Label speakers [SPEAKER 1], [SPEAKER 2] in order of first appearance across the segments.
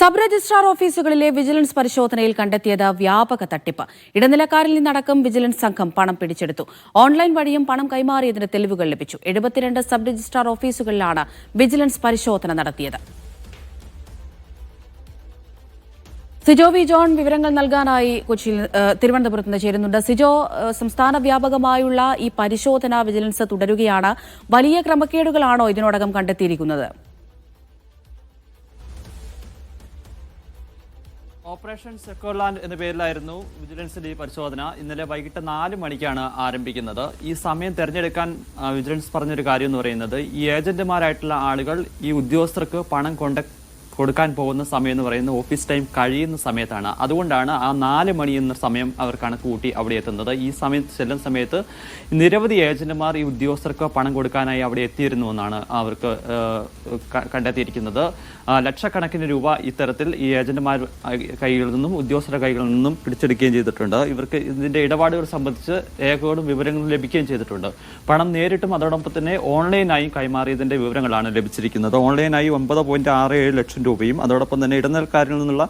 [SPEAKER 1] Sub registrar ഓഫീസുകളിലെ vigilance പരിശോധനയിൽ കണ്ടെത്തിയത് വ്യാപക തട്ടിപ്പ്. ഇടനിലക്കാരിൽ നിന്നടക്കം വിജിലൻസ് സംഘം പണം പിടിച്ചെടുത്തു. ഓൺലൈൻ വഴിയും പണം കൈമാറിയതിന് തെളിവുകൾ ലഭിച്ചു. 72 സബ് രജിസ്ട്രാർ ഓഫീസുകളിലാണ് വിജിലൻസ് പരിശോധന നടത്തിയത്. സിജോ വി ജോൺ വിവരങ്ങൾ നൽകാനായി തിരുവനന്തപുരത്ത് നിന്ന് ചേരുന്നുണ്ട്. സിജോ, സംസ്ഥാന വ്യാപകമായുള്ള ഈ പരിശോധന വിജിലൻസ് തുടരുകയാണ്. വലിയ ക്രമക്കേടുകളാണോ ഇതിനോടകം കണ്ടെത്തിയിരിക്കുന്നത്?
[SPEAKER 2] ഓപ്പറേഷൻ സെക്കോർലാൻഡ് എന്ന പേരിലായിരുന്നു വിജിലൻസിന്റെ ഈ പരിശോധന. ഇന്നലെ വൈകിട്ട് 4 മണിക്കാണ് ആരംഭിക്കുന്നത്. ഈ സമയം തിരഞ്ഞെടുക്കാൻ വിജിലൻസ് പറഞ്ഞൊരു കാര്യം എന്ന് പറയുന്നത്, ഈ ഏജന്റുമാരായിട്ടുള്ള ആളുകൾ ഈ ഉദ്യോഗസ്ഥർക്ക് പണം കൊടുക്കാൻ പോകുന്ന സമയം എന്ന് പറയുന്നത് ഓഫീസ് ടൈം കഴിയുന്ന സമയത്താണ്. അതുകൊണ്ടാണ് ആ 4 മണി എന്ന സമയം അവർ കണക്ക് കൂട്ടി അവിടെ എത്തുന്നത്. ഈ സമയത്ത് ചെല്ലുന്ന സമയത്ത് നിരവധി ഏജന്റുമാർ ഈ ഉദ്യോഗസ്ഥർക്ക് പണം കൊടുക്കാനായി അവിടെ എത്തിയിരുന്നുവെന്നാണ് അവർക്ക് കണ്ടെത്തിയിരിക്കുന്നത്. ലക്ഷക്കണക്കിന് രൂപ ഇത്തരത്തിൽ ഈ ഏജന്റുമാർ കൈകളിൽ നിന്നും ഉദ്യോഗസ്ഥരുടെ കൈകളിൽ നിന്നും പിടിച്ചെടുക്കുകയും ചെയ്തിട്ടുണ്ട്. ഇവർക്ക് ഇതിന്റെ ഇടപാടുകൾ സംബന്ധിച്ച് രേഖകളും വിവരങ്ങളും ലഭിക്കുകയും ചെയ്തിട്ടുണ്ട്. പണം നേരിട്ടും അതോടൊപ്പം തന്നെ ഓൺലൈനായും കൈമാറിയതിന്റെ വിവരങ്ങളാണ് ലഭിച്ചിരിക്കുന്നത്. ഓൺലൈനായി 9.67 ലക്ഷം രൂപയും അതോടൊപ്പം തന്നെ ഇടനിലക്കാരിൽ നിന്നുള്ള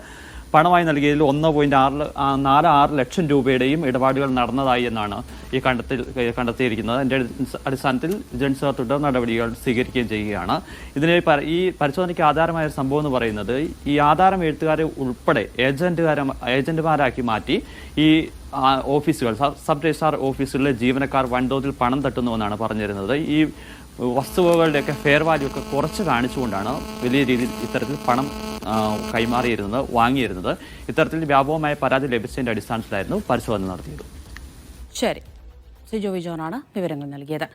[SPEAKER 2] പണമായി നൽകിയതിൽ 1.46 ലക്ഷം രൂപയുടെയും ഇടപാടുകൾ നടന്നതായി എന്നാണ് ഈ കണ്ടെത്തിയിരിക്കുന്നത്. അതിന്റെ അടിസ്ഥാനത്തിൽ വിജിലൻസ് തുടർ നടപടികൾ സ്വീകരിക്കുകയും ചെയ്യുകയാണ്. ഈ പരിശോധനയ്ക്ക് ആധാരമായ ഒരു സംഭവം എന്ന് പറയുന്നത്, ഈ ആധാരം എഴുത്തുകാരെ ഉൾപ്പെടെ ഏജന്റുമാരാക്കി മാറ്റി ഈ ഓഫീസുകൾ, സബ് രജിസ്ട്രാർ ഓഫീസുകളിലെ ജീവനക്കാർ വൻതോതിൽ പണം തട്ടുന്നുവെന്നാണ് പറഞ്ഞിരുന്നത്. ഈ വസ്തുവകളുടെയൊക്കെ ഫെയർ വാല്യൂ ഒക്കെ കുറച്ച് കാണിച്ചുകൊണ്ടാണ് വലിയ രീതിയിൽ ഇത്തരത്തിൽ പണം വാങ്ങിയിരുന്നത്. ഇത്തരത്തിൽ വ്യാപകമായ പരാതി ലഭിച്ചതിന്റെ അടിസ്ഥാനത്തിലായിരുന്നു പരിശോധന നടത്തിയത്.
[SPEAKER 1] ശരി, സിജോ വി ജോണാണ് വിവരങ്ങൾ നൽകിയത്.